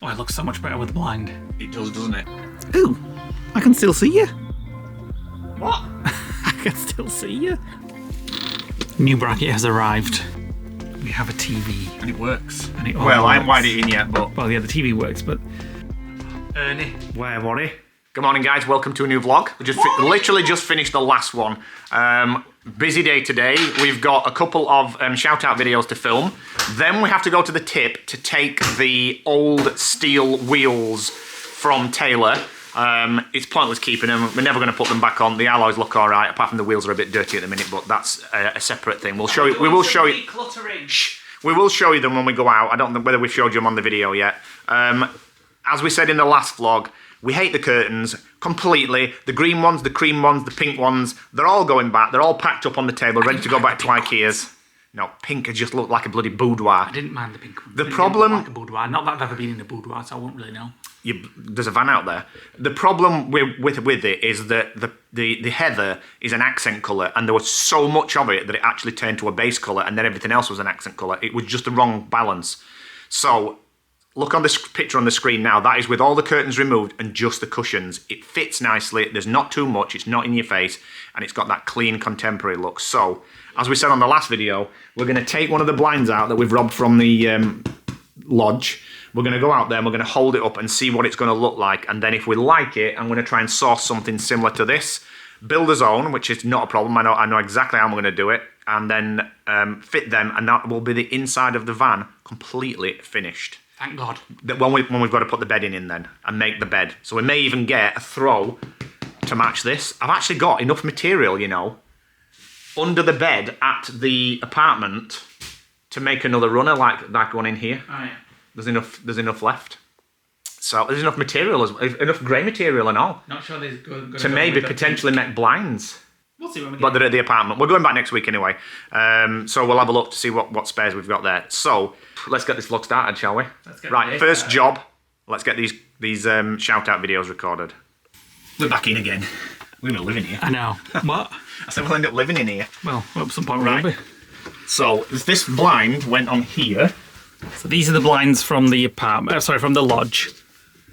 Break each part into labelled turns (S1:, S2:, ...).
S1: Oh, it looks so much better with the blind.
S2: It does, doesn't it?
S1: Ooh, I can still see you.
S2: What?
S1: I can still see you. New bracket has arrived. We have a TV.
S2: And it works.
S1: And it all
S2: well, I haven't
S1: works.
S2: wired it in yet, but...
S1: Well, yeah, the TV works, but... Ernie, where were he?
S2: Good morning, guys. Welcome to a new vlog. We just literally just finished the last one. Busy day today. We've got a couple of shout-out videos to film. Then we have to go to the tip to take the old steel wheels from Taylor. It's pointless keeping them. We're never going to put them back on. The alloys look all right, apart from the wheels are a bit dirty at the minute, but that's a separate thing. We'll show you. We will show you. Shh. We will show you them when we go out. I don't know whether we've showed you them on the video yet. As we said in the last vlog, we hate the curtains completely. The green ones, the cream ones, the pink ones, they're all going back. They're all packed up on the table, ready to go back to Ikea's. No, pink has just looked like a bloody boudoir.
S1: I didn't mind the pink one.
S2: The problem...
S1: Like a boudoir. Not that I've ever been in a boudoir, so I won't really know.
S2: There's a van out there. The problem with it is that the heather is an accent colour, and there was so much of it that it actually turned to a base colour, and then everything else was an accent colour. It was just the wrong balance. So... look on this picture on the screen now. That is with all the curtains removed and just the cushions. It fits nicely. There's not too much. It's not in your face. And it's got that clean contemporary look. So, as we said on the last video, we're going to take one of the blinds out that we've robbed from the lodge. We're going to go out there and we're going to hold it up and see what it's going to look like. And then if we like it, I'm going to try and source something similar to this. Builder's own, which is not a problem. I know exactly how I'm going to do it. And then fit them. And that will be the inside of the van completely finished.
S1: Thank God.
S2: When we've got to put the bedding in then and make the bed. So we may even get a throw to match this. I've actually got enough material, you know, under the bed at the apartment to make another runner like one in here.
S1: Oh, yeah.
S2: There's enough left. So there's enough material, enough grey material and all.
S1: Not sure there's good
S2: to maybe potentially make blinds.
S1: We'll see when we get
S2: But they're at the apartment. We're going back next week anyway. So we'll have a look to see what spares we've got there. So let's get this vlog started, shall we?
S1: Let's get
S2: right, first job. Let's get these shout-out videos recorded. We're back in again. We're going to live in here.
S1: I know. What?
S2: I said we'll end up living in here.
S1: Well, at some point we will be.
S2: So this blind went on here.
S1: So these are the blinds from the apartment. Sorry, from the lodge.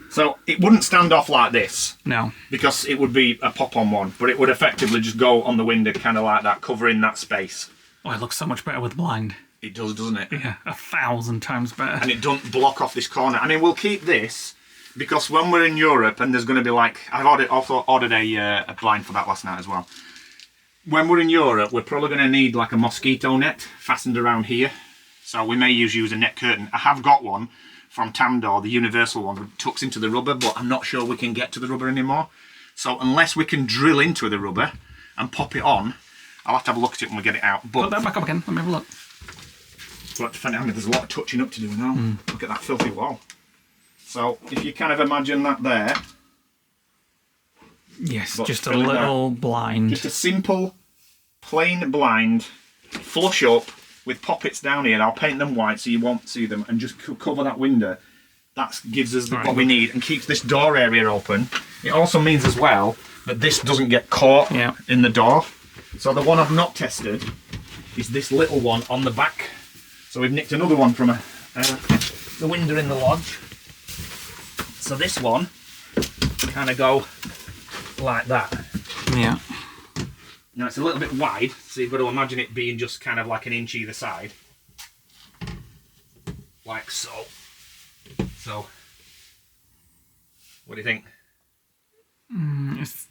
S2: So it wouldn't stand off like this.
S1: No. Because
S2: it would be a pop-on one, but it would effectively just go on the window kind of like that, covering that space.
S1: Oh, it looks so much better with the blind.
S2: It does, doesn't it?
S1: Yeah, 1,000 times better.
S2: And it don't block off this corner. I mean, we'll keep this because when we're in Europe and there's going to be like... I've also ordered a blind for that last night as well. When we're in Europe, we're probably going to need like a mosquito net fastened around here. So we may use a net curtain. I have got one from Tamdor, the universal one, that tucks into the rubber, but I'm not sure we can get to the rubber anymore. So unless we can drill into the rubber and pop it on, I'll have to have a look at it when we get it out. But
S1: put that back up again. Let me have a look.
S2: We'll have to find out. I mean, there's a lot of touching up to do now. Look at that filthy wall. So if you kind of imagine that there.
S1: Yes, just a little blind.
S2: Just a simple, plain blind, flush up, with poppets down here, and I'll paint them white so you won't see them, and just cover that window. That gives us what we need and keeps this door area open. It also means as well that this doesn't get caught in the door. So the one I've not tested is this little one on the back. So we've nicked another one from the window in the lodge. So this one kind of go like that.
S1: Yeah.
S2: Now it's a little bit wide, so you've got to imagine it being just kind of like an inch either side. Like so. So, what do you think?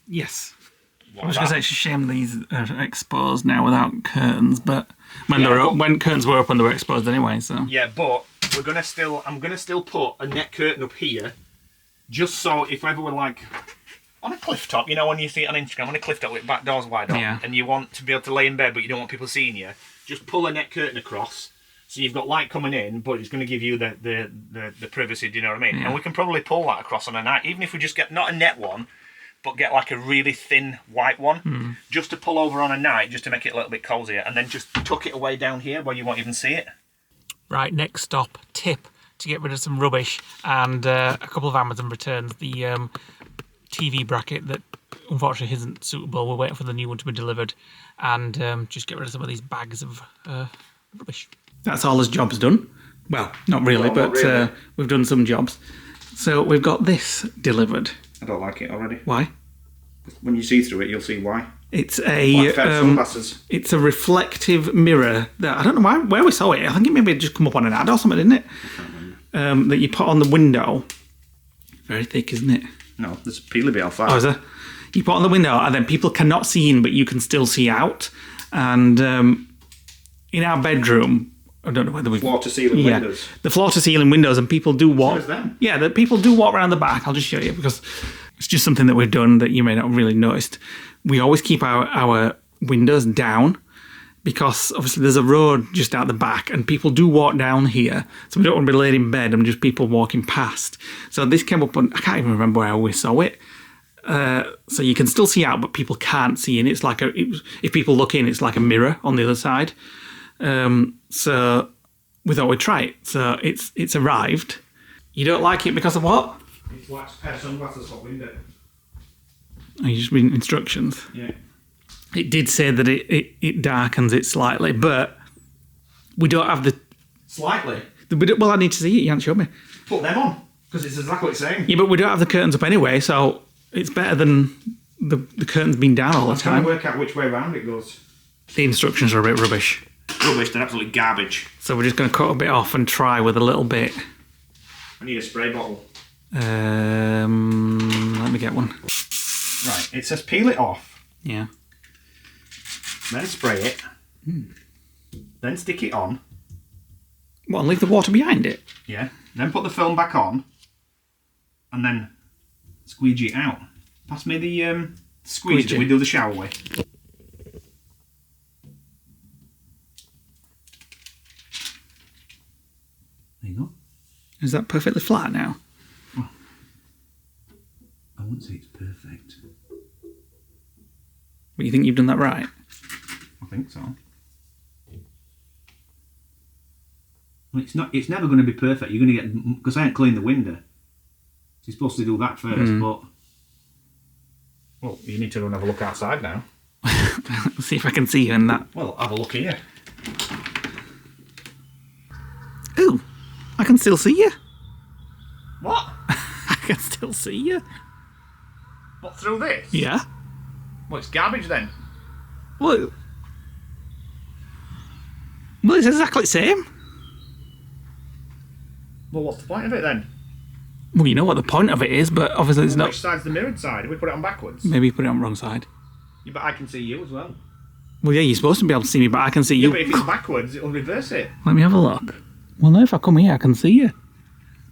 S1: Yes. I was going to say it's a shame these are exposed now without curtains, but when curtains were open, they were exposed anyway. So
S2: yeah, but I'm gonna still put a net curtain up here, just so if ever we're like on a cliff top, you know, when you see it on Instagram, on a cliff top with back doors wide open, and you want to be able to lay in bed, but you don't want people seeing you, just pull a net curtain across, so you've got light coming in, but it's going to give you the privacy. Do you know what I mean? Yeah. And we can probably pull that across on a night, even if we just get not a net one, but get like a really thin white one, just to pull over on a night, just to make it a little bit cozier, and then just tuck it away down here where you won't even see it. Right,
S1: next stop, tip to get rid of some rubbish, and a couple of Amazon returns. The TV bracket that unfortunately isn't suitable. We're waiting for the new one to be delivered, and just get rid of some of these bags of rubbish. That's all his job's done. Well, not really, but we've done some jobs. So we've got this delivered.
S2: I don't like it already.
S1: Why?
S2: When you see through it, you'll see why.
S1: It's
S2: Like sunglasses.
S1: it's a reflective mirror that I don't know where we saw it. I think it maybe just come up on an ad or something, didn't it? That you put on the window. Very thick, isn't it?
S2: No, there's a peely bit off that.
S1: Oh, is there? You put on the window, and then people cannot see in, but you can still see out. And in our bedroom, I don't know whether we've
S2: Floor to ceiling windows.
S1: The floor to ceiling windows, and people do walk.
S2: So is them.
S1: Yeah, the people do walk around the back. I'll just show you because it's just something that we've done that you may not have really noticed. We always keep our windows down because obviously there's a road just out the back, and people do walk down here. So we don't want to be laid in bed and just people walking past. So this came up, and I can't even remember where we saw it. So you can still see out, but people can't see in. It's like if people look in, it's like a mirror on the other side. So we thought we'd try it. So it's arrived. You don't like it because of what?
S2: It's like a pair of sunglasses for window.
S1: Oh, you just reading instructions.
S2: Yeah.
S1: It did say that it darkens it slightly, but we don't have the.
S2: Slightly.
S1: Well, I need to see it. You haven't showed me.
S2: Put them on because it's exactly what it's saying.
S1: Yeah, but we don't have the curtains up anyway, so it's better than the curtains being down all the
S2: I'm trying
S1: time.
S2: to work out which way around it goes.
S1: The instructions are a bit rubbish.
S2: Rubbish, they're absolutely garbage.
S1: So we're just going to cut a bit off and try with a little bit.
S2: I need a spray bottle.
S1: Let me get one.
S2: Right, it says peel it off,
S1: Yeah.
S2: then spray it, then stick it on.
S1: What, and leave the water behind it?
S2: Yeah. Then put the film back on, and then squeegee it out. Pass me the squeegee that we do the shower with. There you go.
S1: Is that perfectly flat now?
S2: I wouldn't say it's perfect.
S1: But you think you've done that right?
S2: I think so. Well, it's never going to be perfect. You're going to get, because I ain't cleaned the window. So you're supposed to do that first, but. Well, you need to go and have a look outside now.
S1: See if I can see you in that.
S2: Well, have a look here.
S1: Ooh, I can still see you.
S2: What?
S1: I can still see you.
S2: What, through this?
S1: Yeah.
S2: Well, it's garbage then.
S1: Well, it's exactly the same.
S2: Well, what's the point of it then?
S1: Well, you know what the point of it is, but obviously it's not.
S2: Which side's the mirrored side? If we put it on backwards?
S1: Maybe you put it on the wrong side.
S2: Yeah, but I can see you as well.
S1: Well, yeah, you're supposed to be able to see me, but I can see
S2: Yeah,
S1: you.
S2: but if it's backwards, it'll reverse it.
S1: Let me have a look. Well, no, if I come here, I can see you.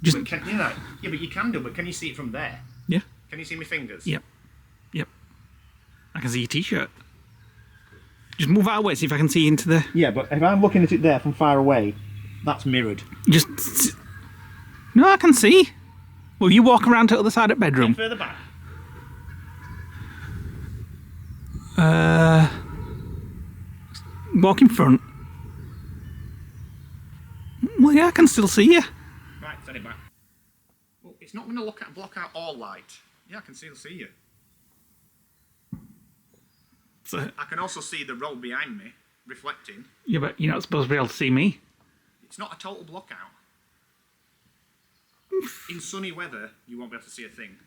S1: Just
S2: But can, you know, yeah, but you can do. But can you see it from there?
S1: yeah,
S2: Can you see my fingers?
S1: yep. I can see your t-shirt. Just move out of the way, see if I can see into the.
S2: Yeah, but if I'm looking at it there from far away, that's mirrored.
S1: Just. No, I can see. Well, you walk around to the other side of the bedroom.
S2: Further back.
S1: Walk in front. Well, yeah, I can still see you.
S2: Right, turn it back. Well, it's not going to block out all light. Yeah, I can still see you.
S1: So,
S2: I can also see the road behind me reflecting.
S1: yeah, but you're not supposed to be able to see me.
S2: It's not a total blockout. In sunny weather, you won't be able to see a thing.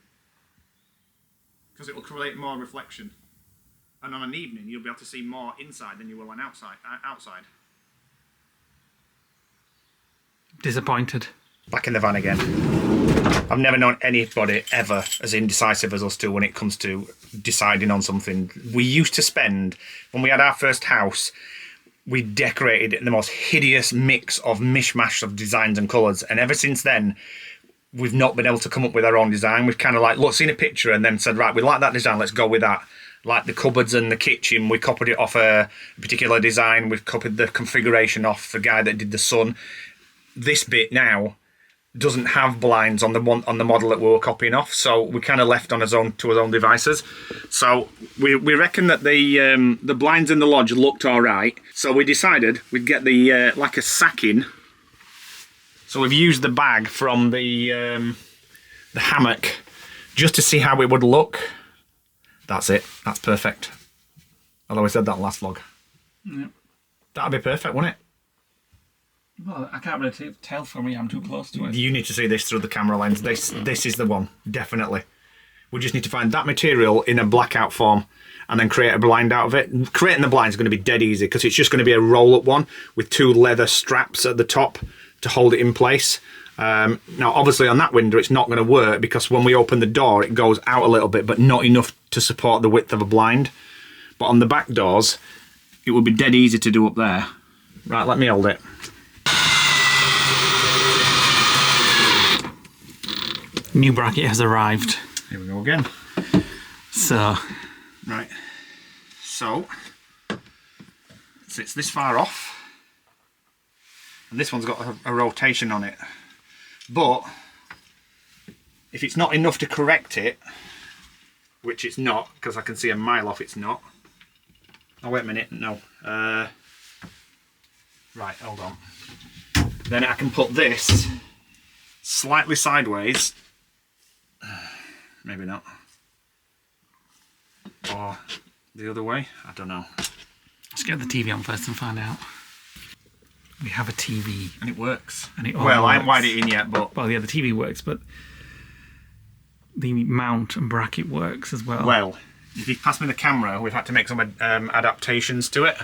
S2: Because it will create more reflection. And on an evening, you'll be able to see more inside than you will on outside.
S1: Disappointed.
S2: Back in the van again. I've never known anybody ever as indecisive as us two when it comes to deciding on something. We used to spend, when we had our first house, we decorated in the most hideous mix of mishmash of designs and colours. And ever since then, we've not been able to come up with our own design. We've kind of like seen a picture and then said, right, we like that design, let's go with that. Like the cupboards and the kitchen, we copied it off a particular design. We've copied the configuration off the guy that did the sun. This bit now doesn't have blinds on the model that we were copying off, so we kind of left to his own devices. So we reckon that the blinds in the lodge looked all right. So we decided we'd get the like a sacking. So we've used the bag from the hammock just to see how it would look. That's it. That's perfect. Although I said that last vlog.
S1: Yep.
S2: That'd be perfect, wouldn't it?
S1: Well, I can't really tell from here. I'm too close to it.
S2: You need to see this through the camera lens. This is the one, definitely. We just need to find that material in a blackout form and then create a blind out of it. Creating the blind is going to be dead easy because it's just going to be a roll-up one with 2 leather straps at the top to hold it in place. Now, obviously on that window it's not going to work because when we open the door it goes out a little bit, but not enough to support the width of a blind. But on the back doors, it would be dead easy to do up there. Right, let me hold it.
S1: New bracket has arrived.
S2: Here we go again.
S1: So,
S2: right. So it's this far off, and this one's got a rotation on it. But if it's not enough to correct it, which it's not, because I can see a mile off it's not. Oh, wait a minute, no. Right, hold on. Then I can put this slightly sideways. Maybe not. Or the other way, I don't know.
S1: Let's get the TV on first and find out. We have a TV.
S2: And it works.
S1: And it all
S2: well,
S1: works.
S2: I haven't wired it in yet, but...
S1: Well, yeah, the TV works, but the mount and bracket works as well.
S2: Well, if you pass me the camera, we've had to make some adaptations to it.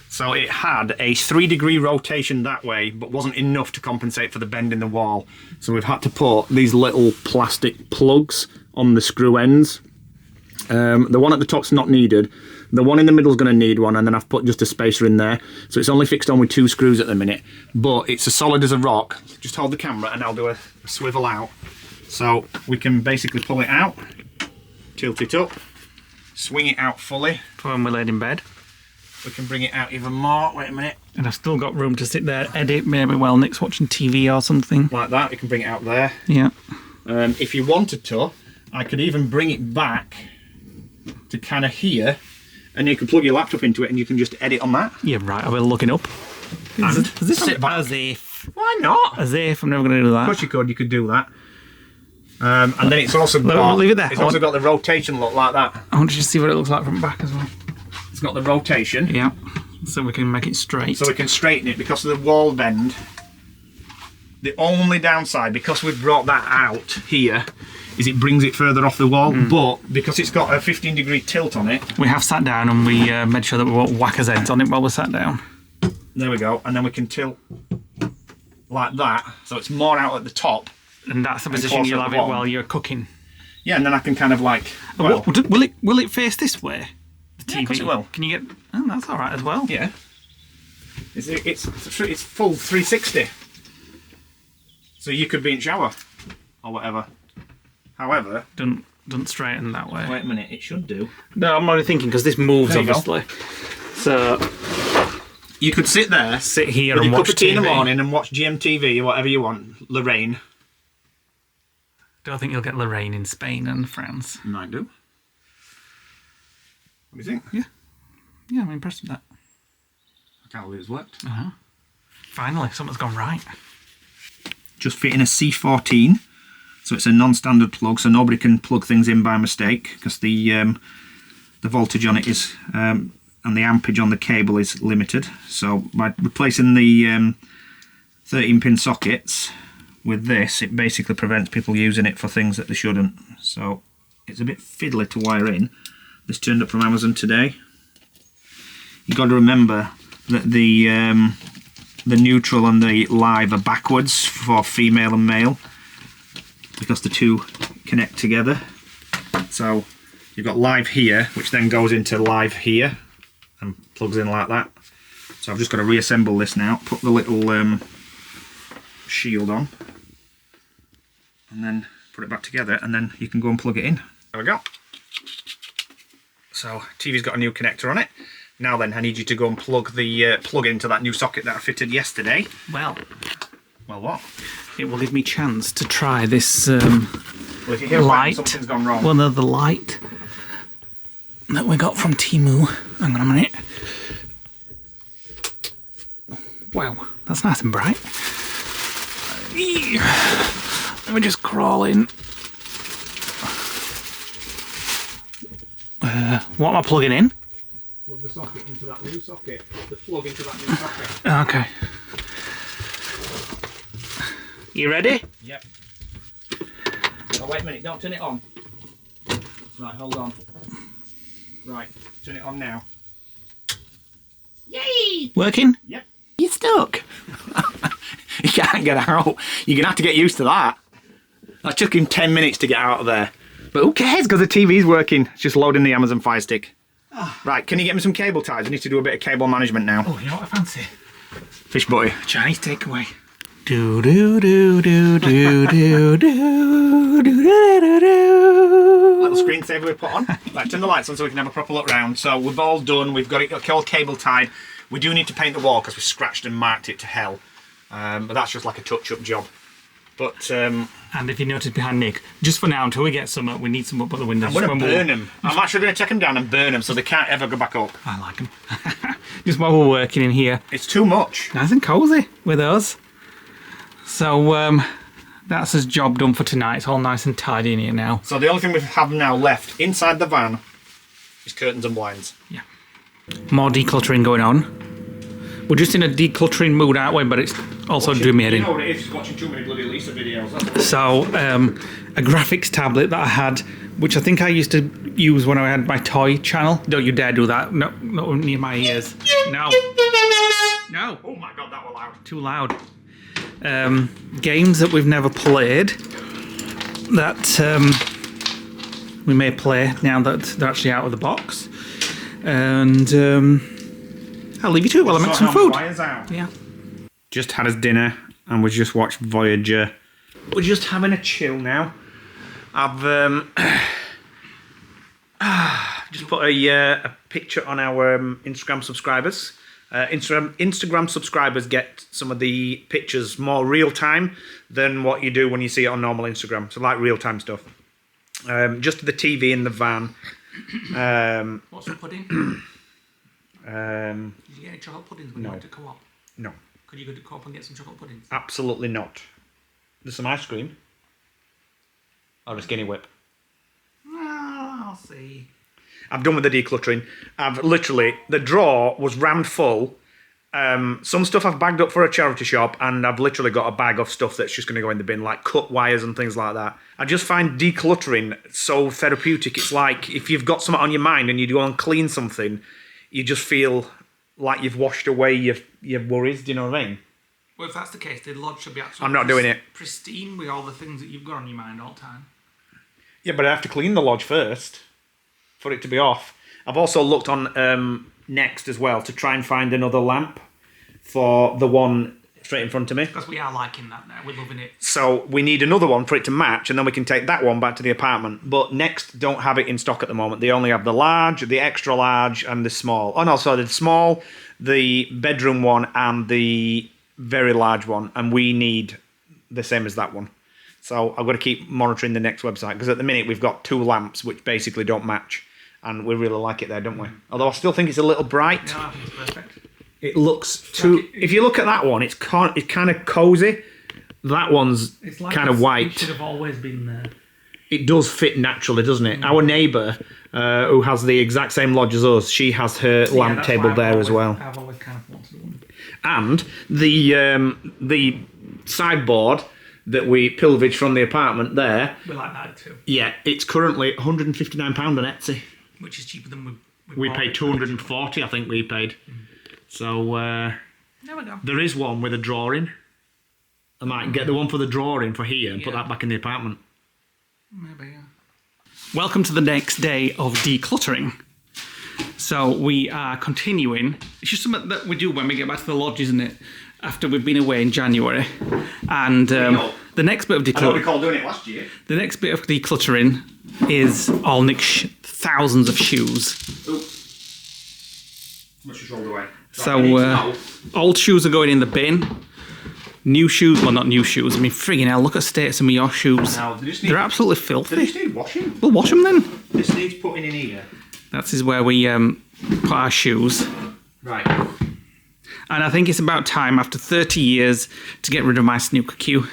S2: So it had a 3-degree rotation that way, but wasn't enough to compensate for the bend in the wall. So we've had to put these little plastic plugs on the screw ends. The one at the top's not needed. The one in the middle is going to need one, and then I've put just a spacer in there. So it's only fixed on with 2 screws at the minute, but it's as solid as a rock. Just hold the camera and I'll do a swivel out. So we can basically pull it out, tilt it up, swing it out fully.
S1: For when we're laid in bed.
S2: We can bring it out even more. Wait a minute.
S1: And I've still got room to sit there, edit, maybe while Nick's watching TV or something.
S2: Like that, we can bring it out there.
S1: Yeah.
S2: If you wanted to, I could even bring it back to kind of here, and you can plug your laptop into it and you can just edit on that.
S1: Yeah, right, I will look it up.
S2: And
S1: Is this
S2: sit back.
S1: as if?
S2: Why not?
S1: As if I'm never going to do that.
S2: Of course you could do that. And then it's also got,
S1: leave it there.
S2: It's also got the rotation look like that.
S1: I want you to see what it looks like from the back as well.
S2: It's got the rotation.
S1: Yeah. So we can make it straight.
S2: So we can straighten it because of the wall bend. The only downside, because we've brought that out here, is it brings it further off the wall, but because it's got a 15-degree tilt on it...
S1: We have sat down and we made sure that we won't whack our heads on it while we're sat down.
S2: There we go, and then we can tilt like that, so it's more out at the top.
S1: And that's the position you'll have it while you're cooking.
S2: Yeah, and then I can kind of like... Well,
S1: will it face this way? The TV?
S2: Yeah, of course it will.
S1: Can you get... Oh, that's alright as well.
S2: Yeah. It's full 360. So you could be in shower, or whatever. However...
S1: Don't straighten that way.
S2: Wait a minute, it should do.
S1: No, I'm only thinking because this moves,
S2: There you
S1: obviously. So...
S2: You could sit there,
S1: sit here
S2: with
S1: and
S2: your
S1: watch
S2: cup of tea
S1: TV.
S2: in the morning and watch GMTV or whatever you want. Lorraine.
S1: Don't think you'll get Lorraine in Spain and France.
S2: Might do. What do you think?
S1: Yeah, I'm impressed with that.
S2: I can't believe it's worked.
S1: Finally, something's gone right.
S2: Just fitting a C14, so it's a non-standard plug, so nobody can plug things in by mistake because the voltage on it is and the ampage on the cable is limited. So by replacing the 13-pin sockets with this, it basically prevents people using it for things that they shouldn't. So it's a bit fiddly to wire in. This turned up from Amazon today. You've got to remember that the neutral and the live are backwards for female and male because the two connect together. So you've got live here, which then goes into live here and plugs in like that. So I've just got to reassemble this now, put the little shield on, and then put it back together, and then you can go and plug it in. There we go. So TV's got a new connector on it. Now then, I need you to go and plug the plug into that new socket that I fitted yesterday.
S1: Well,
S2: what?
S1: It will give me chance to try this
S2: Well, if you hear
S1: light.
S2: something's gone wrong.
S1: Well, no, the light that we got from Temu. Hang on a minute. Wow, that's nice and bright. Let me just crawl in. What am I plugging in?
S2: Plug the socket into that new socket. The plug into that new socket.
S1: Okay. You ready?
S2: Yep. Oh, wait a minute, don't turn it on. Right, hold on. Right, turn it on now. Yay!
S1: Working?
S2: Yep. You're stuck. You can't get out. You're going to have to get used to that. That took him 10 minutes to get out of there. But who cares, because the TV's working. It's just loading the Amazon Fire Stick. Right, can you get me some cable ties? I need to do a bit of cable management now.
S1: Oh, you know what I fancy?
S2: Fish butty.
S1: Chinese takeaway. Do do do do do do do do do do.
S2: Little screensaver we put on. Right, turn the lights on so we can have a proper look round. So we've all done. We've got it all cable tied. We do need to paint the wall because we scratched and marked it to hell. But that's just like a touch-up job. But
S1: and if you notice behind Nick, just for now until we get some up, we need some up at the windows.
S2: I'm going to burn them. I'm actually going to take them down and burn them so they can't ever go back up.
S1: I like them. Just while we're working in here.
S2: It's too much.
S1: Nice and cosy with us. So that's his job done for tonight. It's all nice and tidy in here now.
S2: So the only thing we have now left inside the van is curtains and blinds.
S1: Yeah. More decluttering going on. We're just in a decluttering mood, aren't we? But it's also doing me head in.
S2: You know what it is? Just watching too many bloody Lisa videos. That's
S1: So a graphics tablet that I had, which I think I used to use when I had my toy channel. Don't you dare do that. No, not near my ears. No. No.
S2: Oh my god, that was loud.
S1: Too loud. Games that we've never played that we may play now that they're actually out of the box. And I'll leave you to it while I make some food. Yeah.
S2: Just had us dinner and we just watched Voyager. We're just having a chill now. I've just put a picture on our Instagram subscribers. Instagram subscribers get some of the pictures more real time than what you do when you see it on normal Instagram. So like real time stuff. Just the TV in the van.
S1: What's the pudding? Did you get any chocolate puddings when you went to Co-op?
S2: No.
S1: Could you go to Co-op and get some chocolate puddings?
S2: Absolutely not. There's some ice cream. Or a skinny whip.
S1: I'll see.
S2: I've done with the decluttering. I've literally, the drawer was rammed full. Some stuff I've bagged up for a charity shop, and I've literally got a bag of stuff that's just going to go in the bin, like cut wires and things like that. I just find decluttering so therapeutic. It's like if you've got something on your mind and you go and clean something, you just feel like you've washed away your worries. Do you know what I mean?
S1: Well, if that's the case, the lodge should be absolutely
S2: I'm not doing it.
S1: Pristine with all the things that you've got on your mind all the time.
S2: Yeah, but I have to clean the lodge first for it to be off. I've also looked on Next as well to try and find another lamp for the one straight in front of me.
S1: Because we are liking that now. We're loving it.
S2: So we need another one for it to match, and then we can take that one back to the apartment. But Next don't have it in stock at the moment. They only have the large, the extra large, and the small. Oh no, sorry, the small, the bedroom one, and the very large one. And we need the same as that one. So I've got to keep monitoring the Next website, because at the minute we've got two lamps which basically don't match. And we really like it there, don't we? Although I still think it's a little bright.
S1: No, I think it's perfect.
S2: It looks too... If you look at that one, it's kind of cosy. That one's
S1: It's like
S2: kind of white.
S1: It should have always been there.
S2: It does fit naturally, doesn't it? Our neighbour, who has the exact same lodge as us, she has her lamp
S1: that's
S2: table
S1: why
S2: there as well.
S1: I've always kind of wanted one.
S2: And the sideboard that we pillaged from the apartment there,
S1: We like that too.
S2: yeah, it's currently £159 on Etsy.
S1: Which is cheaper than
S2: We paid 240, I think we paid. So
S1: There we go.
S2: there is one with a drawing. I might get the one for the drawing for here and put
S1: Yeah.
S2: that back in the apartment.
S1: Maybe, yeah. Welcome to the next day of decluttering. So we are continuing. It's just something that we do when we get back to the lodge, isn't it? After we've been away in January. And the next bit of decluttering.
S2: recall doing it last year.
S1: The next bit of decluttering is all Nick's thousands of shoes.
S2: Let's just roll away.
S1: So old shoes are going in the bin. New shoes, well, not new shoes. I mean, friggin' hell, look at the state of some of your shoes.
S2: Now, they just need-
S1: They're absolutely
S2: They
S1: filthy.
S2: just need washing.
S1: We'll wash them then.
S2: This needs putting in here.
S1: That is where we put our shoes.
S2: Right.
S1: And I think it's about time, after 30 years, to get rid of my snooker queue.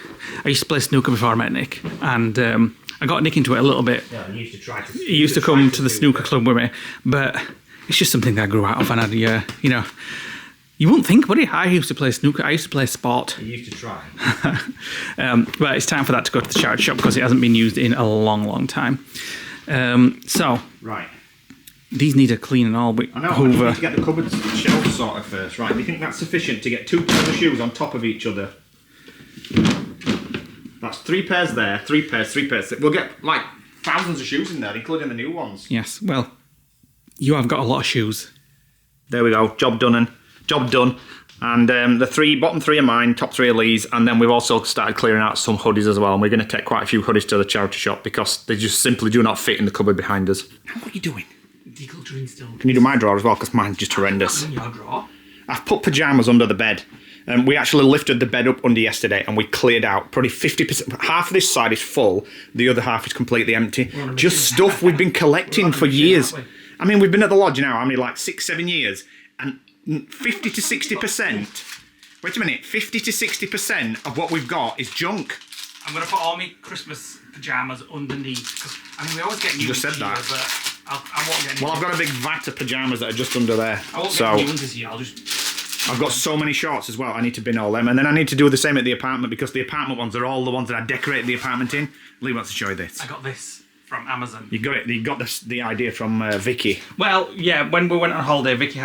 S1: I used to play snooker before I met Nick, and I got Nick into it a little bit.
S2: Yeah, you used to try to...
S1: He used to come to the snooker club with me, but it's just something that I grew out of, and I'd, You wouldn't think, would you? I used to play snooker. I used to play sport.
S2: You used to try.
S1: But it's time for that to go to the charity shop because it hasn't been used in a long, long time. So
S2: Right.
S1: these need a clean and all. But
S2: I know. I need to get the cupboard shelves sorted first. Right. Do you think that's sufficient to get 2 pairs of shoes on top of each other? That's 3 pairs there. 3 pairs. 3 pairs. We'll get like thousands of shoes in there, including the new ones.
S1: Yes. Well, you have got a lot of shoes.
S2: There we go. Job done. And the bottom 3 are mine, top 3 are Leigh's, and then we've also started clearing out some hoodies as well. And we're going to take quite a few hoodies to the charity shop because they just simply do not fit in the cupboard behind us. What are you doing?
S1: Decluttering still.
S2: Can you do my drawer as well? Because mine's just horrendous.
S1: In your drawer.
S2: I've put pyjamas under the bed. We actually lifted the bed up under yesterday and we cleared out probably 50%. Half of this side is full, the other half is completely empty. Just stuff we've been collecting for years. I mean, we've been at the lodge now, like 6-7 years, and 50 to 60%. Wait a minute, 50 to 60% of what we've got is junk.
S1: I'm going to put all my Christmas pyjamas underneath. Cause, I mean, we always get new ones
S2: just said that.
S1: But I won't get new
S2: Well, I've got a big vat of pyjamas that are just under there.
S1: I won't get new ones this year.
S2: I've got so many shorts as well. I need to bin all them. And then I need to do the same at the apartment because the apartment ones are all the ones that I decorated the apartment in. Leigh wants to show you this.
S1: I got this from Amazon.
S2: You got it. You got the idea from Vicky.
S1: Well, yeah, when we went on holiday, Vicky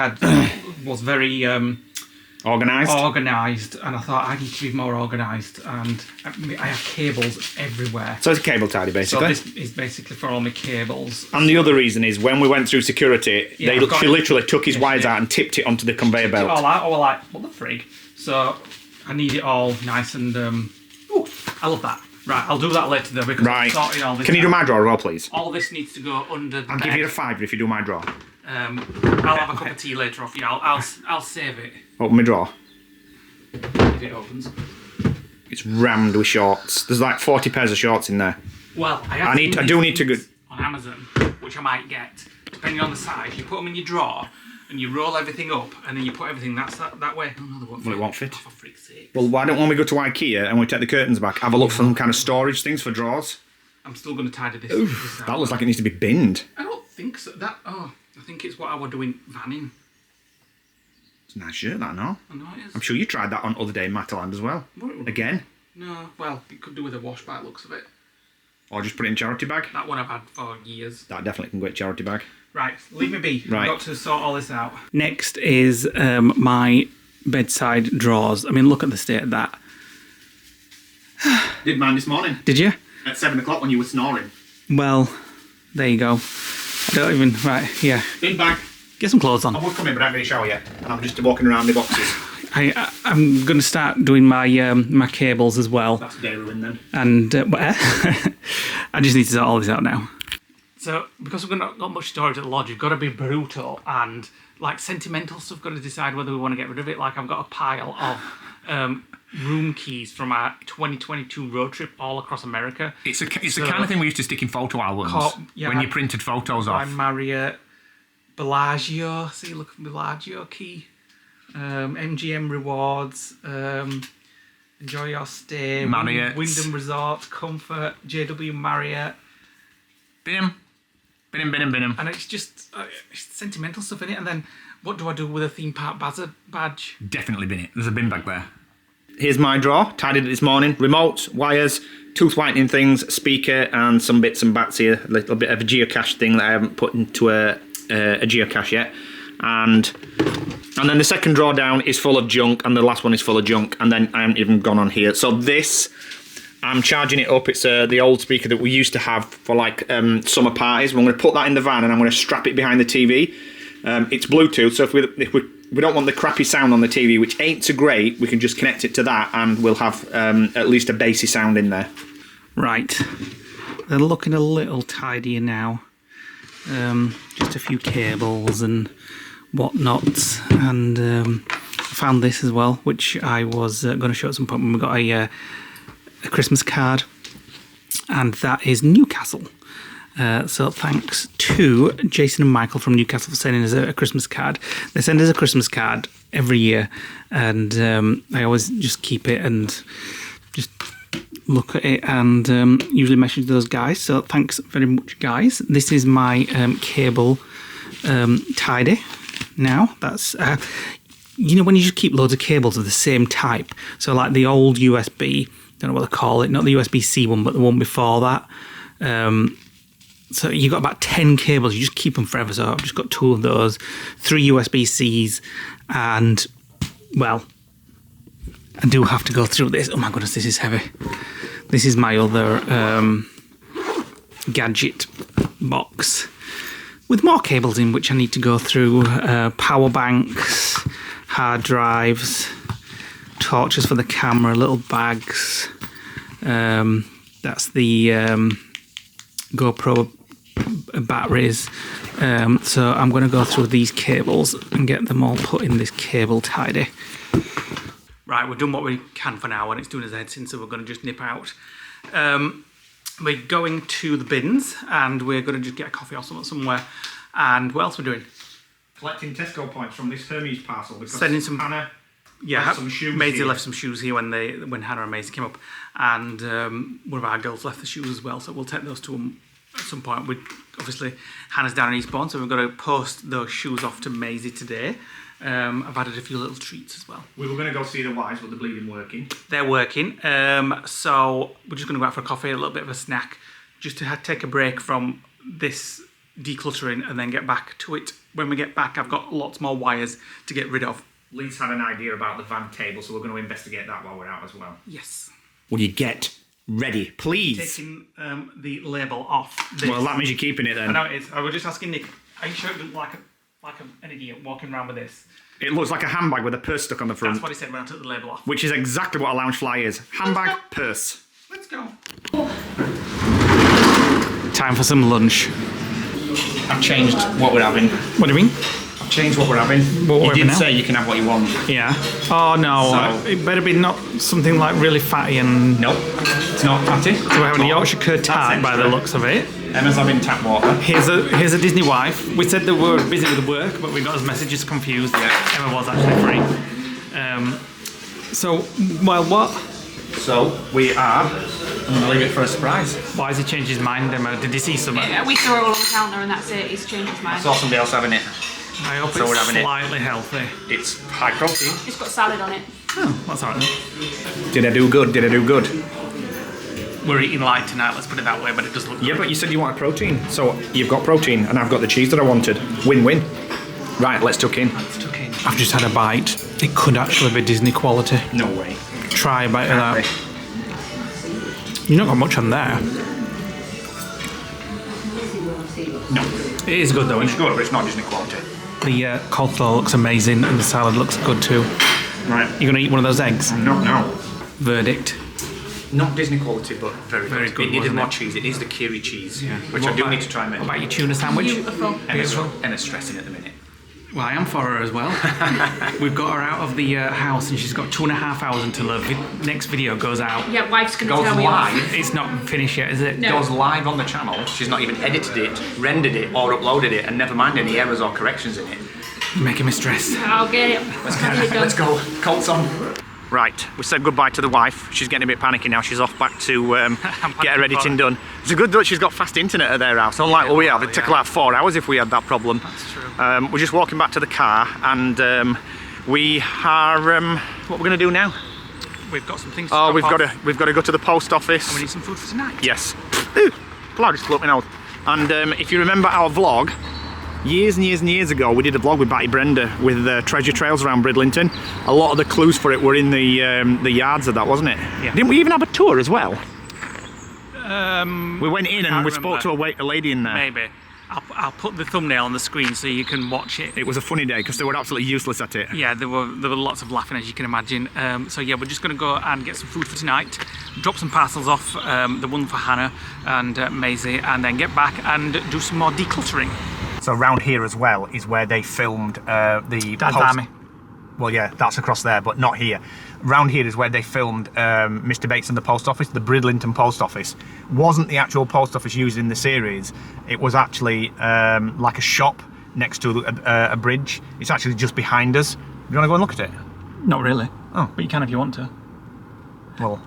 S1: was very organised, and I thought I need to be more organised. And I have cables everywhere.
S2: So it's a cable tidy, basically.
S1: So this is basically for all my cables.
S2: And the other reason is when we went through security, she literally took his wires out and tipped it onto the conveyor belt.
S1: All out, I was like, what the frig? So I need it all nice and. I love that. Right, I'll do that later though because I'm sorting all this.
S2: Can you do my drawer as well, please?
S1: All this needs to go under the
S2: I'll give you a £5 if you do my drawer.
S1: I'll have a cup of tea later off you. I'll save it.
S2: Open my drawer.
S1: If it opens.
S2: It's rammed with shorts. There's like 40 pairs of shorts in there.
S1: Well, I do need to go on Amazon, which I might get depending on the size. You put them in your drawer and you roll everything up, and then you put everything that way. Oh, no, they won't fit.
S2: Well, it won't fit.
S1: Oh, for freak's sake.
S2: Well, why don't when we go to IKEA and we take the curtains back, have a look for some kind of storage things for drawers?
S1: I'm still going to tidy this.
S2: Oof, that looks like it needs to be binned.
S1: I don't think so. I think it's what I was doing vanning.
S2: It's a nice shirt, that, no?
S1: I know it is.
S2: I'm sure you tried that on other day in Mataland as well. Again?
S1: No, well, it could do with a wash by the looks of it.
S2: Or just put it in charity bag?
S1: That one I've had for years.
S2: That definitely can go in charity bag.
S1: Right, leave me be.
S2: Right.
S1: I've got to sort all this out. Next is my bedside drawers. I mean, look at the state of that.
S2: Did mine this morning.
S1: Did you?
S2: At 7 o'clock when you were snoring.
S1: Well, there you go. I don't even... Right, yeah.
S2: Bin bag.
S1: Get some clothes on.
S2: I would come in, but I haven't really shower yet. And I'm just walking around the boxes.
S1: I'm going to start doing my my cables as well.
S2: That's day ruin then.
S1: And I just need to sort all this out now. So, because we've not got much storage at the lodge, we've got to be brutal and, like, sentimental stuff, got to decide whether we want to get rid of it. Like, I've got a pile of room keys from our 2022 road trip all across America.
S2: It's the kind of thing we used to stick in photo albums when you printed photos off.
S1: By Marriott, Bellagio, see, look at Bellagio key. MGM Rewards, Enjoy Your Stay,
S2: Marriott,
S1: Wyndham Resort, Comfort, JW Marriott.
S2: Bin him.
S1: And it's just it's sentimental stuff in it. And then what do I do with a theme park badge?
S2: Definitely bin it. There's a bin bag there. Here's my drawer. Tidied it this morning. Remotes, wires, tooth whitening things, speaker, and some bits and bats here. A little bit of a geocache thing that I haven't put into a geocache yet. And then the second drawer down is full of junk, and the last one is full of junk. And then I haven't even gone on here. So this, I'm charging it up. It's the old speaker that we used to have for like summer parties. I'm going to put that in the van and I'm going to strap it behind the TV. It's Bluetooth, so if we don't want the crappy sound on the TV, which ain't so great, we can just connect it to that and we'll have at least a bassy sound in there.
S1: Right, they're looking a little tidier now. Just a few cables and whatnot, and I found this as well, which I was going to show at some point when we got a Christmas card, and that is Newcastle. So thanks to Jason and Michael from Newcastle for sending us a Christmas card. They send us a Christmas card every year, and I always just keep it and just look at it and usually message those guys. So thanks very much, guys. This is my cable tidy now. That's you know, when you just keep loads of cables of the same type, so like the old USB, don't know what they call it, not the USB-C one, but the one before that. So you've got about 10 cables, you just keep them forever. So I've just got 2 of those, 3 USB-Cs, and, well, I do have to go through this. Oh my goodness, this is heavy. This is my other gadget box with more cables in, which I need to go through. Power banks, hard drives, torches for the camera, little bags. That's the GoPro batteries. So I'm going to go through these cables and get them all put in this cable tidy. Right, we've done what we can for now, and it's doing us heads in, so we're going to just nip out. We're going to the bins, and we're going to just get a coffee or something somewhere. And what else are we doing?
S2: Collecting Tesco points from this Hermes parcel because
S1: sending some
S2: Hannah some shoes.
S1: Maisie left some shoes here when Hannah and Maisie came up, and one of our girls left the shoes as well. So we'll take those to them at some point. Obviously Hannah's down in Eastbourne, so we're going to post those shoes off to Maisie today. I've added a few little treats as well.
S2: We were going to go see the wives, but they're bleeding working.
S1: They're working, so we're just going to go out for a coffee, a little bit of a snack, just to take a break from this decluttering and then get back to it. When we get back, I've got lots more wires to get rid of.
S2: Lee's had an idea about the van table, so we're going to investigate that while we're out as well.
S1: Yes.
S2: Will you get ready, please?
S1: Taking the label off this.
S2: Well, that means you're keeping it then.
S1: I know it is. I was just asking Nick, are you sure it doesn't like an idiot walking around with this?
S2: It looks like a handbag with a purse stuck on the front.
S1: That's what he said when I took the label off.
S2: Which is exactly what a loungefly is. Handbag, purse.
S1: Let's go. Time for some lunch.
S2: I've changed what we're having.
S1: What do you mean?
S2: I've changed what we're having. You did say you can have what you want.
S1: Yeah. Oh no, it better be not something like really fatty and...
S2: Nope, it's not fatty.
S1: So we're having a Yorkshire curd tart by the looks of it.
S2: Emma's having tap water.
S1: Here's a Disney wife. We said that we were busy with the work, but we got his messages confused.
S2: Yeah.
S1: Emma was actually free. What?
S2: So we are. I'm going to leave it for a surprise.
S1: Why has he changed his mind, Emma? Did he see something?
S3: Yeah, we throw it all on the counter and that's it. He's changed his mind.
S2: I saw somebody else having it.
S1: I hope
S2: So we're
S1: it's
S2: having
S1: slightly healthy.
S2: It's high protein.
S3: It's got salad on it.
S1: Oh, that's alright then.
S2: Did I do good? Did I do good?
S1: We're eating light tonight, let's put it that way, but it does look good.
S2: Yeah, but you said you wanted protein. So you've got protein and I've got the cheese that I wanted. Win-win. Right, let's tuck in.
S1: I've just had a bite. It could actually be Disney quality.
S2: No way.
S1: Try a bite of that. You've not got much on there.
S2: No.
S1: It is good though,
S2: It's
S1: isn't it?
S2: good, but it's not Disney quality.
S1: The coleslaw looks amazing and the salad looks good too.
S2: Right.
S1: You're going to eat one of those eggs?
S2: Not now.
S1: Verdict.
S2: Not Disney quality, but very good. It needed
S1: wasn't
S2: more
S1: it?
S2: cheese. It is the kiri cheese,
S1: Yeah.
S2: which
S1: What
S2: I do
S1: about-
S2: need to try and make.
S1: What about your tuna sandwich?
S3: Beautiful.
S2: Emma's stressing at the minute.
S1: Well, I am for her as well. We've got her out of the house and she's got 2.5 hours until her next video goes out.
S3: Yeah, wife's going to
S2: Goes
S3: tell me off.
S2: live.
S1: It's not finished yet, is it?
S3: No.
S2: Goes live on the channel. She's not even edited it, rendered it, or uploaded it, and never mind any errors or corrections in it.
S1: You're making me stress.
S3: I'll get it.
S2: Let's go. Colts on. Right, we said goodbye to the wife. She's getting a bit panicky now. She's off back to get her editing done. It's good that she's got fast internet at their house. Unlike what we have, it'd take about 4 hours if we had that problem.
S1: That's true.
S2: We're just walking back to the car, and we are. What we're going to do now?
S1: We've got some things to
S2: Oh,
S1: drop
S2: we've got to go to the post office.
S1: And we need some food for tonight.
S2: Yes. Ooh, cloud just flew up my nose. And if you remember our vlog, years and years and years ago, we did a vlog with Batty Brenda with treasure trails around Bridlington. A lot of the clues for it were in the yards of that, wasn't it?
S1: Yeah.
S2: Didn't we even have a tour as well?
S1: We
S2: We went in and we spoke to a lady in there.
S1: Maybe. I'll put the thumbnail on the screen so you can watch it.
S2: It was a funny day because they were absolutely useless at it.
S1: Yeah, there were lots of laughing, as you can imagine. So yeah, we're just going to go and get some food for tonight, drop some parcels off, the one for Hannah and Maisie, and then get back and do some more decluttering.
S2: So around here as well is where they filmed the
S1: Dad's
S2: post.
S1: Army.
S2: Well, yeah, that's across there, but not here. Round here is where they filmed Mr. Bates and the post office, the Bridlington post office. Wasn't the actual post office used in the series. It was actually like a shop next to a bridge. It's actually just behind us. Do you want to go and look at it?
S1: Not really.
S2: Oh.
S1: But you can if you want to.
S2: Well,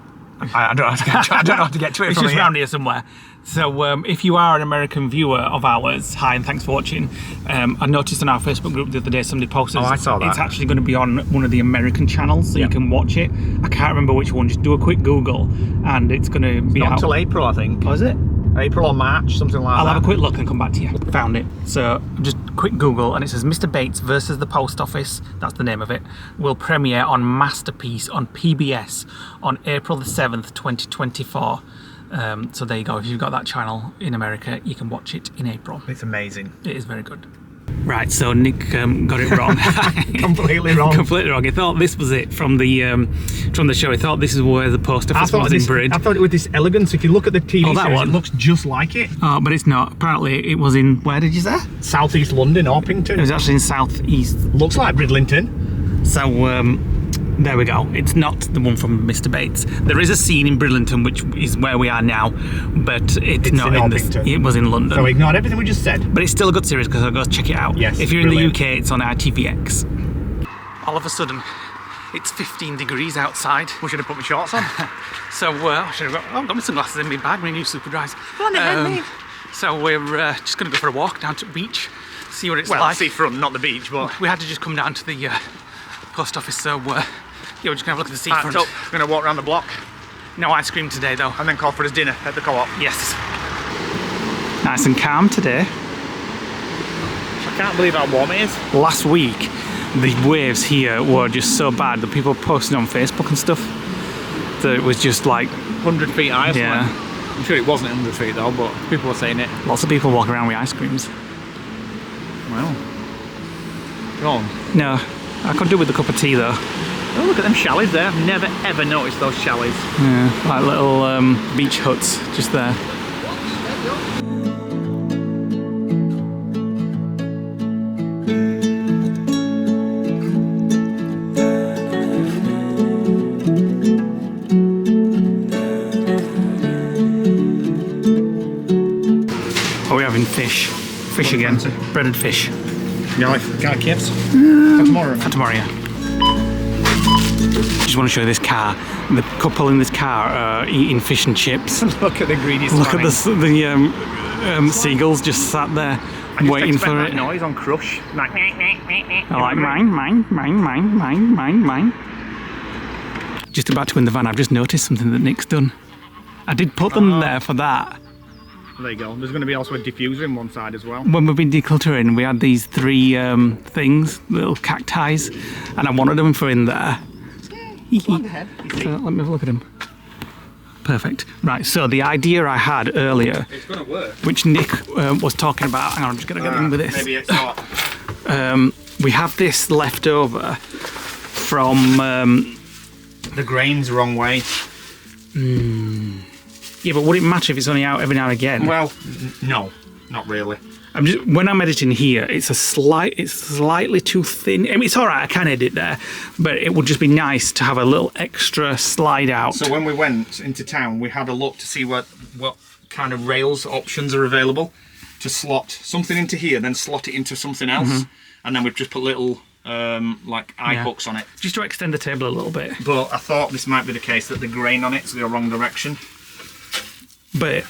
S2: I don't know how to get to, I don't know how to get to it
S1: It's
S2: from
S1: just
S2: here.
S1: around here somewhere. So if you are an American viewer of ours, hi and thanks for watching. I noticed on our Facebook group the other day somebody posted.
S2: Oh, I saw that.
S1: It's actually going to be on one of the American channels, so you can watch it. I can't remember which one. Just do a quick Google, and it's going to be
S2: Not
S1: out.
S2: until April, I think.
S1: Oh, is it?
S2: April or March, something like
S1: I'll
S2: that.
S1: have a quick look and come back to you. Found it. So just quick Google, and it says Mr. Bates versus the Post Office. That's the name of it. Will premiere on Masterpiece on PBS on April the 7th, 2024. So there you go. If you've got that channel in America, you can watch it in April.
S2: It's amazing.
S1: It is very good. Right, so Nick got it wrong.
S2: Completely wrong.
S1: Completely wrong. He thought this was it from the show. He thought this is where the post office was in Bridge.
S2: I thought it was this elegance. If you look at the TV
S1: Oh, that
S2: series,
S1: one?
S2: it looks just like it.
S1: Oh, but it's not. Apparently, it was in. Where did you say?
S2: Southeast London,
S1: It
S2: Orpington.
S1: was actually in South East.
S2: Looks like Bridlington.
S1: So there we go. It's not the one from Mr. Bates. There is a scene in Bridlington, which is where we are now, but it's not
S2: in
S1: in this.
S2: Orpington.
S1: It was in London.
S2: So ignore everything we just said.
S1: But it's still a good series because I'll go check it out.
S2: Yes,
S1: If you're in
S2: brilliant.
S1: the UK, it's on ITVX. All of a sudden, it's 15 degrees outside.
S2: We should have put my shorts on.
S1: So I should have got. Oh, I've got my sunglasses in my bag, my new super dries. So we're just going to go for a walk down to the beach, see what it's
S2: Well,
S1: like.
S2: seafront, not the beach, but...
S1: We had to just come down to the post office, so yeah, we're just going to have a look at the
S2: Packed
S1: seafront.
S2: up. We're going to walk around the block
S1: No ice cream today, though.
S2: and then call for his dinner at the co-op.
S1: Yes. Nice and calm today.
S2: I can't believe how warm it is.
S1: Last week, the waves here were just so bad that people posted on Facebook and stuff that it was just like,
S2: 100 feet high or
S1: yeah,
S2: something. I'm sure it wasn't 100 feet though, but people were saying it.
S1: lots of people walking around with ice creams.
S2: Well. Go on.
S1: No, I could do with a cup of tea though.
S2: Oh, look at them chalets there. I've never ever noticed those chalets.
S1: Yeah, like little beach huts just there. Are we having fish? Fish again. Breaded fish.
S2: You like kips? For tomorrow.
S1: For tomorrow, yeah. Just want to show you this car. The couple in this car are eating fish and chips.
S2: Look at the greedy
S1: Look at the seagulls just sat there waiting for it.
S2: noise on Crush. Like,
S1: I like mine. Just about to win the van, I've just noticed something that Nick's done. I did put them there for that.
S2: there you go. There's going to be also a diffuser in one side as well.
S1: When we've been decluttering, we had these three things, little cacti, and I wanted them for in there. So let me have a look at them. Perfect. Right, so the idea I had earlier,
S2: It's going to work.
S1: which Nick was talking about, hang on, I'm just going to get in with this.
S2: Maybe it's not.
S1: We have this left over from,
S2: The grain's the wrong way.
S1: yeah, but would it matter if it's only out every now and again?
S2: Well, no, not really.
S1: When I'm editing here, it's slightly too thin. I mean, it's all right, I can edit there, but it would just be nice to have a little extra slide out.
S2: So when we went into town, we had a look to see what kind of rails options are available to slot something into here, then slot it into something else, and then we've just put little like eye hooks on it.
S1: Just to extend the table a little bit.
S2: But I thought this might be the case that the grain on it's the wrong direction.
S1: But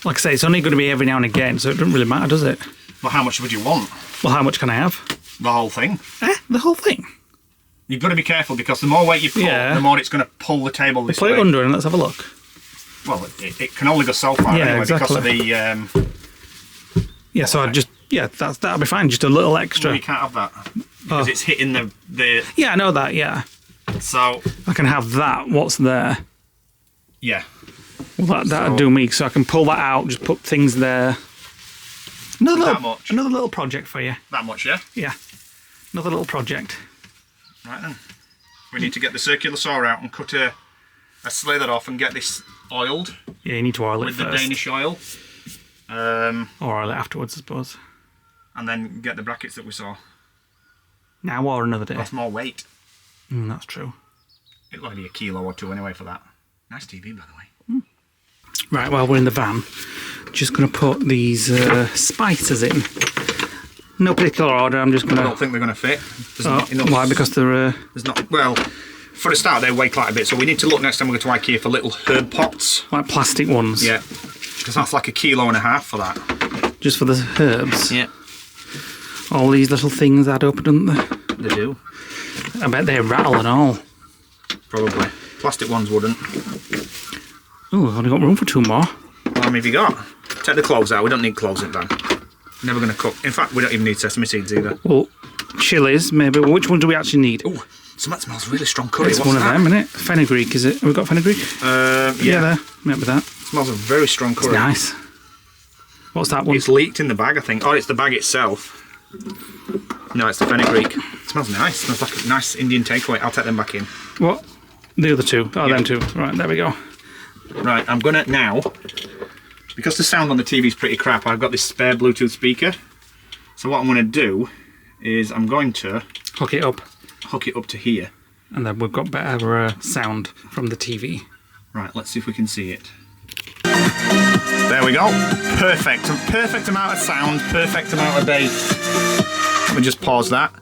S1: like I say, it's only going to be every now and again, so it doesn't really matter, does it?
S2: Well, how much would you want?
S1: Well, how much can I have?
S2: The whole thing.
S1: The whole thing.
S2: You've got to be careful because the more weight you put,
S1: Yeah.
S2: the more it's going to pull the table this
S1: Put
S2: way.
S1: it under and let's have a look.
S2: Well, it can only go so far
S1: Yeah,
S2: anyway
S1: exactly.
S2: because of the.
S1: Yeah, so I'd just, that'll be fine, just a little
S2: No,
S1: extra.
S2: you can't have that because it's hitting the.
S1: Yeah, I know that, yeah.
S2: So
S1: I can have that, what's there.
S2: yeah.
S1: Well, that'd
S2: So-
S1: do me, so I can pull that out, just put things there.
S2: That much.
S1: Another little project for you.
S2: That much, yeah.
S1: Yeah, another little project.
S2: Right then. We need to get the circular saw out and cut a slither off and get this oiled
S1: Yeah, you need to oil it
S2: with the
S1: first.
S2: Danish oil.
S1: Or oil it afterwards, I suppose.
S2: And then get the brackets that we saw.
S1: Now or another day.
S2: That's more weight.
S1: That's true.
S2: It'll only be a kilo or two anyway for that. Nice TV, by the way.
S1: Right, well, we're in the van. Just going to put these spicers in. No particular order, I'm just going
S2: I
S1: to...
S2: don't think they're going to fit. There's not enough.
S1: Why? Because they're...
S2: There's not. Well, for a start, they weigh quite a bit, so we need to look next time we go to IKEA for little herb pots.
S1: Like plastic ones?
S2: Yeah, because that's like 1.5 kilos for that.
S1: Just for the herbs?
S2: Yeah.
S1: All these little things add up, don't they?
S2: They do.
S1: I bet they rattle and all.
S2: Probably. Plastic ones wouldn't.
S1: Oh, I've only got room for 2 more.
S2: How many have you got? Take the cloves out, we don't need cloves in van. Never going to cook. In fact, we don't even need sesame seeds either.
S1: Well, chilies, maybe. Which one do we actually need?
S2: Oh, something smells really strong curry.
S1: It's
S2: What's
S1: one
S2: that?
S1: of them, isn't it? Fenugreek, is it? Have we got fenugreek?
S2: Yeah.
S1: There. Maybe that.
S2: Smells a very strong curry.
S1: It's nice. What's that one?
S2: It's leaked in the bag, I think. Oh, it's the bag itself. No, it's the fenugreek. It smells nice. Smells like a nice Indian takeaway. I'll take them back in.
S1: What? The other 2? Oh,
S2: Yeah.
S1: them 2. Right, there we go.
S2: Right, I'm gonna now, because the sound on the TV is pretty crap, I've got this spare Bluetooth speaker. So what I'm gonna do is I'm going to
S1: Hook it up.
S2: hook it up to here.
S1: And then we've got better sound from the TV.
S2: Right, let's see if we can see it. There we go. Perfect. Perfect amount of sound, perfect amount of bass. Let me just pause that.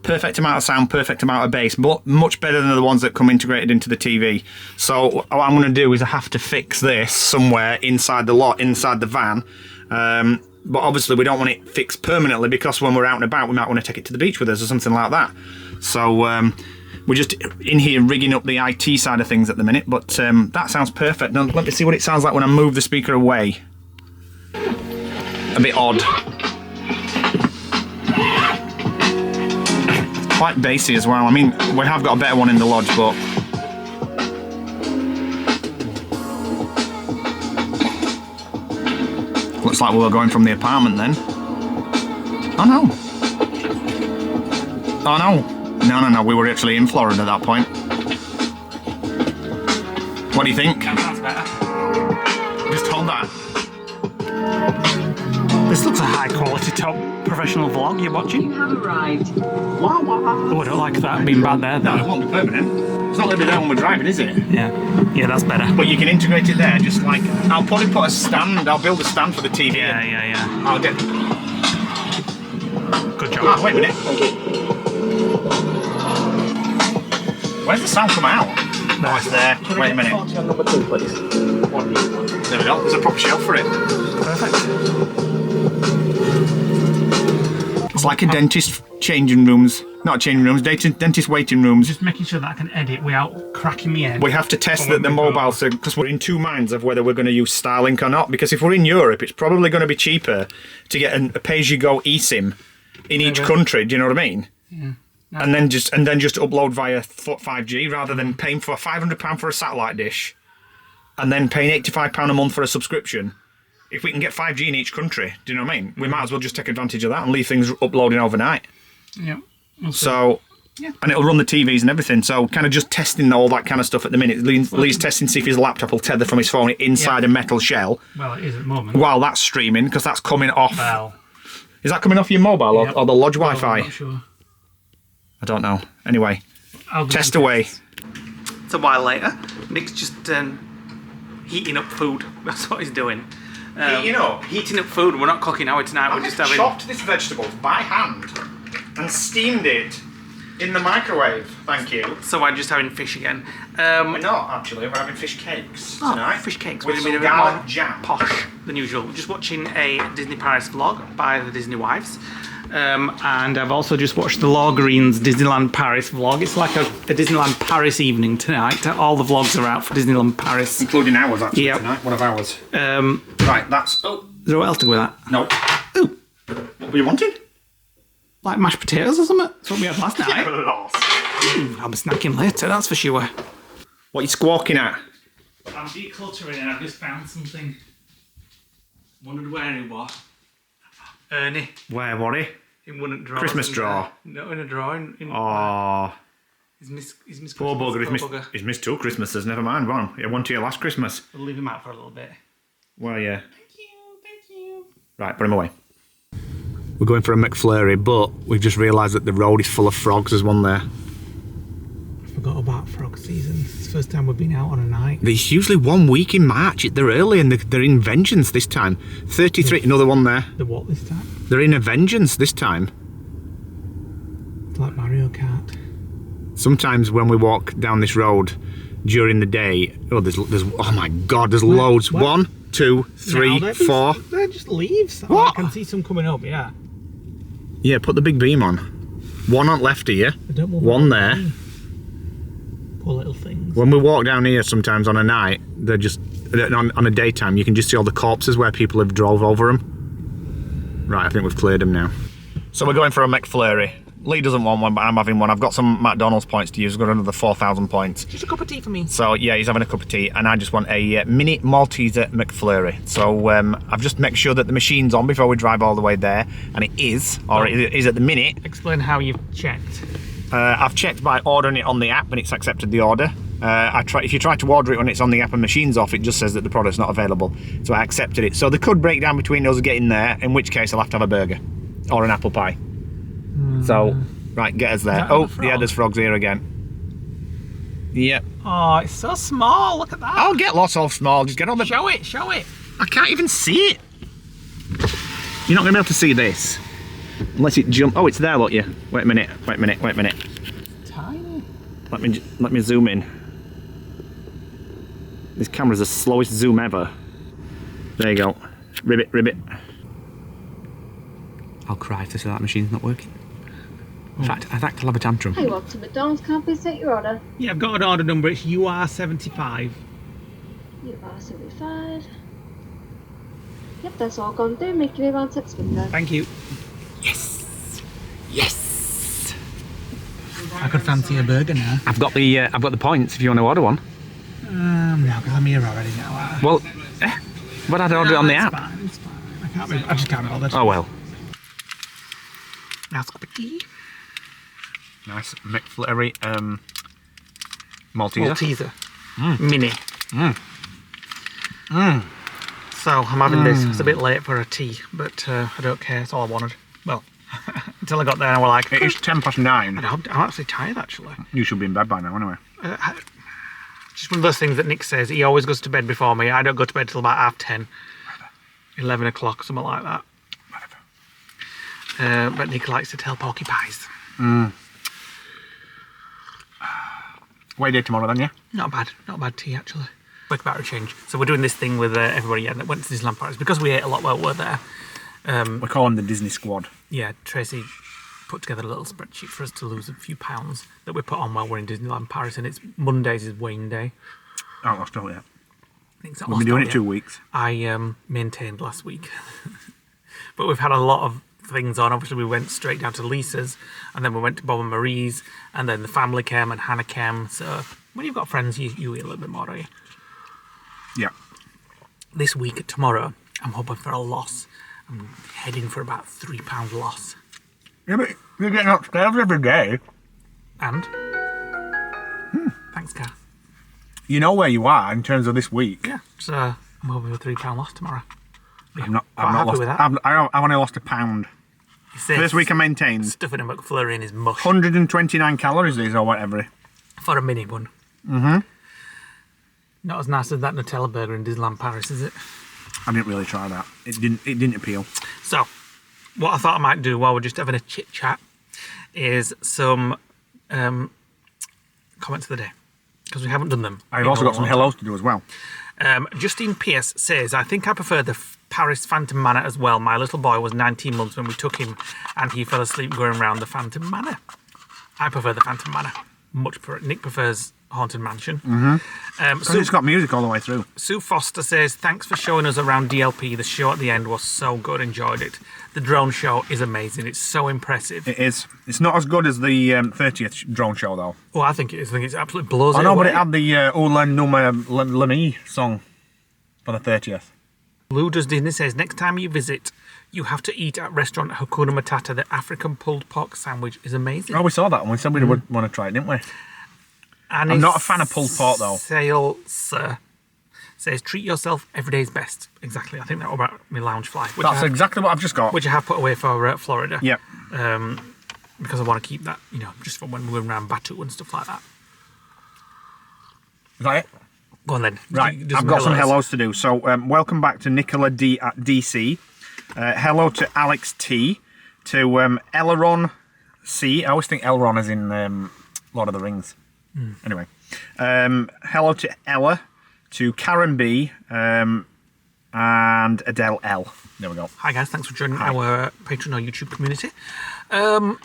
S2: Perfect amount of sound, perfect amount of bass, but much better than the ones that come integrated into the TV. So what I'm going to do is I have to fix this somewhere inside the lot, inside the van. But obviously we don't want it fixed permanently because when we're out and about we might want to take it to the beach with us or something like that. So we're just in here rigging up the IT side of things at the minute, but that sounds perfect. Now let me see what it sounds like when I move the speaker away. A bit odd. Quite bassy as well. I mean, we have got a better one in the lodge, but looks like we were going from the apartment then. Oh no. Oh no. No, we were actually in Florida at that point. What do you think?
S1: That sounds better.
S2: Just hold that.
S1: This looks a high quality top professional vlog you're watching.
S4: You have arrived.
S1: Oh, I don't like that being bad there
S2: No,
S1: though.
S2: it won't be permanent. It's not going to be there when we're driving, is it?
S1: Yeah, that's better.
S2: But you can integrate it there, just like, I'll probably put a stand, I'll build a stand for the TV.
S1: Yeah.
S2: I'll get,
S1: Good job.
S2: ah, wait a minute. Where's the sound come out? Oh, it's there. Wait a minute. There we go, there's a proper shelf for it.
S1: Perfect.
S2: It's like a dentist changing rooms, not changing rooms, dentist waiting rooms.
S1: Just making sure that I can edit without cracking my head.
S2: We have to test
S1: When
S2: the
S1: we go.
S2: mobile, because we're in 2 minds of whether we're going to use Starlink or not. Because if we're in Europe, it's probably going to be cheaper to get a pay-as-you-go eSIM in each country. Do you know what I mean?
S1: Yeah.
S2: And then just upload via 5G rather than paying for £500 for a satellite dish, and then paying £85 a month for a subscription. If we can get 5G in each country, do you know what I mean? We might as well just take advantage of that and leave things uploading overnight.
S1: Yeah.
S2: So, and it'll run the TVs and everything. So, kind of just testing all that kind of stuff at the minute. Lee's testing to see if his laptop will tether from his phone inside a metal shell
S1: Well, it is at the moment.
S2: while that's streaming, because that's coming off.
S1: Well,
S2: Is that coming off your mobile
S1: Yep.
S2: or the lodge
S1: I'm
S2: Wi-Fi?
S1: not sure.
S2: I don't know. Anyway,
S1: I'll do
S2: test
S1: some
S2: away.
S1: tests. It's a while later. Nick's just heating up food. That's what he's doing.
S2: Heating up?
S1: Heating up food. We're not cooking now tonight. We're just having.
S2: chopped this vegetable by hand and steamed it in the microwave. Thank you.
S1: So we're just having fish again.
S2: We're not actually. We're having fish cakes tonight.
S1: Fish cakes.
S2: with
S1: We're
S2: some
S1: being a bit
S2: garlic
S1: more
S2: jam.
S1: posh than usual. We're just watching a Disney Paris vlog by the Disney Wives. And I've also just watched the Law Green's Disneyland Paris vlog. It's like a Disneyland Paris evening tonight. All the vlogs are out for Disneyland Paris.
S2: Including ours actually
S1: Yep.
S2: tonight. One of ours.
S1: Is
S2: Right, that's... Oh,
S1: there what else to go with that?
S2: no.
S1: Ooh,
S2: What were you wanting?
S1: like mashed potatoes or something? That's what we had last night.
S2: Lost.
S1: I'll be snacking later, that's for sure.
S2: What are you squawking at?
S1: I'm decluttering and I've just found something. Wondered where he was. Ernie.
S2: Where, Worry?
S1: In one of the drawers.
S2: Christmas
S1: in
S2: drawer.
S1: there. No, in a drawer.
S2: Oh,
S1: He's missed
S2: poor bugger.
S1: Christmas.
S2: He's missed 2 Christmases. Never mind one. Yeah, one to your last Christmas.
S1: We'll leave him out for a little bit.
S2: Well, yeah.
S1: Thank you.
S2: Right, put him away. We're going for a McFlurry, but we've just realised that the road is full of frogs. There's one there.
S1: I forgot about frog season. It's the first time we've been out on a night.
S2: There's usually 1 week in March. They're early and they're in Vengeance this time. 33, another one there.
S1: The what this time?
S2: They're in a Vengeance this time.
S1: It's like Mario Kart.
S2: Sometimes when we walk down this road during the day, there's oh my God, there's loads.
S1: What?
S2: 1, 2, 3, 4.
S1: They're just leaves. Oh,
S2: What?
S1: I can see some coming up, yeah.
S2: Yeah, put the big beam on. One on left here, one there.
S1: Poor little things.
S2: When we walk down here sometimes on a night, they're just, on a daytime, you can just see all the corpses where people have drove over them. Right, I think we've cleared them now. So we're going for a McFlurry. Leigh doesn't want one, but I'm having one. I've got some McDonald's points to use. I've got another 4,000 points.
S1: Just a cup of tea for me.
S2: So yeah, he's having a cup of tea, and I just want a mini Malteser McFlurry. So I've just make sure that the machine's on before we drive all the way there, and it is, or it is at the minute.
S1: Explain how you've checked.
S2: I've checked by ordering it on the app, and it's accepted the order. If you try to order it when it's on the app and machine's off, it just says that the product's not available. So I accepted it. So they could break down between us getting there, in which case I'll have to have a burger or an apple pie. So, right, get us there. Oh, yeah, there's frogs here again. Yep.
S1: Oh, it's so small. Look at that.
S2: I'll get lots of small. Just get on the...
S1: Show it, show it.
S2: I can't even see it. You're not going to be able to see this. Unless it jump... Oh, it's there, look, you. Wait a minute.
S1: Tiny.
S2: Let me zoom in. This camera's the slowest zoom ever. There you go. Ribbit. I'll cry if that machine's not working. In fact, I'll have a tantrum.
S4: Hey, welcome to McDonald's. Can I please take your order?
S1: Yeah, I've got an order number. It's UR75.
S4: UR75. Yep, that's all gone through. Make your way around to the window.
S1: Thank you.
S2: Yes.
S1: I could fancy a burger now.
S2: I've got the points if you want to order one.
S1: No, because I'm here already now.
S2: Well, but I'd order it on the app.
S1: It's fine. I just can't be bothered.
S2: Oh well.
S1: Nice cup of tea.
S2: Nice McFlurry Malteser.
S1: Mini. So I'm having this. It's a bit late for a tea, but I don't care. It's all I wanted. Well, until I got there and we're like...
S2: It is 9:10.
S1: I'm actually tired, actually.
S2: You should be in bed by now anyway.
S1: Just one of those things that Nick says. He always goes to bed before me. I don't go to bed till about 10:30. 11 o'clock, something like that. But Nick likes to tell porcupines.
S2: Away day tomorrow then, yeah?
S1: Not bad tea actually. Quick battery change. So we're doing this thing with everybody that went to Disneyland Paris because we ate a lot while we were there.
S2: We call them the Disney Squad.
S1: Yeah, Tracy put together a little spreadsheet for us to lose a few pounds that we put on while we're in Disneyland Paris, and it's Mondays is weighing day.
S2: I haven't lost all yet.
S1: We've
S2: been doing it 2 weeks.
S1: I maintained last week, but we've had a lot of things on. Obviously, we went straight down to Lisa's, and then we went to Bob and Marie's, and then the family came and Hannah came. So when you've got friends, you eat a little bit more, don't you?
S2: Yeah.
S1: This week, tomorrow, I'm hoping for a loss. I'm heading for about £3 loss.
S2: Yeah, but you're getting upstairs every day.
S1: And? Thanks, Kath.
S2: You know where you are in terms of this week.
S1: Yeah, so I'm hoping for £3 loss tomorrow.
S2: I've not
S1: happy
S2: lost.
S1: with that.
S2: I've only lost £1.
S1: He says
S2: First week I maintained.
S1: stuffing a McFlurry in his mush
S2: 129 calories these or whatever.
S1: for a mini one. Not as nice as that Nutella burger in Disneyland Paris, is it?
S2: I didn't really try that. It didn't appeal.
S1: So, what I thought I might do while we're just having a chit chat is some comments of the day, because we haven't done them.
S2: I've also got some hellos to do as well.
S1: Justine Pierce says, I think I prefer the Paris Phantom Manor as well. My little boy was 19 months when we took him and he fell asleep going around the Phantom Manor. I prefer the Phantom Manor. Nick prefers Haunted Mansion.
S2: So it's got music all the way through.
S1: Sue Foster says, thanks for showing us around DLP. The show at the end was so good. Enjoyed it. The drone show is amazing. It's so impressive.
S2: It is. It's not as good as the 30th drone show though.
S1: Oh, I think it is. I think it's absolutely blows it
S2: I know,
S1: away.
S2: but it had the Ola Numa Lemi song for the 30th.
S1: Lou Does Disney says, next time you visit, you have to eat at restaurant Hakuna Matata. The African pulled pork sandwich is amazing.
S2: Oh, we saw that and we said we would want to try it, didn't we?
S1: And
S2: I'm not a fan of pulled pork though.
S1: Sales says, treat yourself, every day's best. Exactly. I think that was about my lounge fly.
S2: That's exactly what I've just got.
S1: Which I have put away for Florida.
S2: Yep.
S1: Because I want to keep that, just for when we're around Batu and stuff like that.
S2: Is that it?
S1: Go on then.
S2: Right, I've got some hellos to do. So, welcome back to Nicola D at DC. Hello to Alex T. To Elron C. I always think Elron is in Lord of the Rings. Anyway, hello to Ella, to Karen B, and Adele L. There we go.
S1: Hi guys, thanks for joining our Patreon or YouTube community.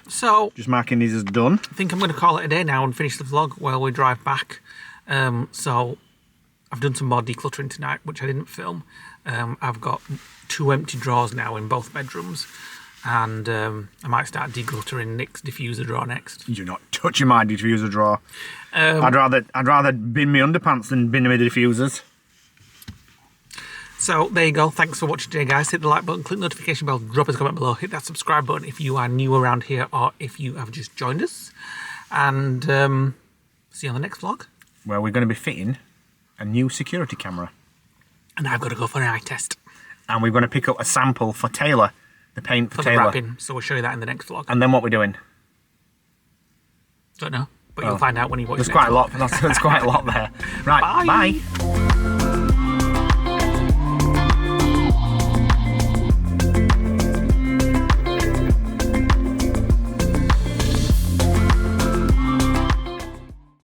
S1: So
S2: Just marking these as done.
S1: I think I'm going to call it a day now and finish the vlog while we drive back. So I've done some more decluttering tonight, which I didn't film. I've got 2 empty drawers now in both bedrooms, and I might start decluttering Nick's diffuser drawer next.
S2: You do not touch my diffuser drawer. I'd rather bin my underpants than bin my diffusers.
S1: So there you go. Thanks for watching today, guys. Hit the like button, click the notification bell, drop us a comment below, hit that subscribe button if you are new around here or if you have just joined us. And see you on the next vlog.
S2: Where we're going to be fitting a new security camera.
S1: And I've got to go for an eye test.
S2: And we're going to pick up a sample for Taylor, the paint for Taylor.
S1: The wrapping, so we'll show you that in the next vlog.
S2: And then what we're doing?
S1: Don't know, but you'll find out when you watch
S2: There's
S1: the
S2: quite
S1: next
S2: a lot.
S1: vlog.
S2: There's quite a lot there. Right,
S1: Bye.
S2: bye.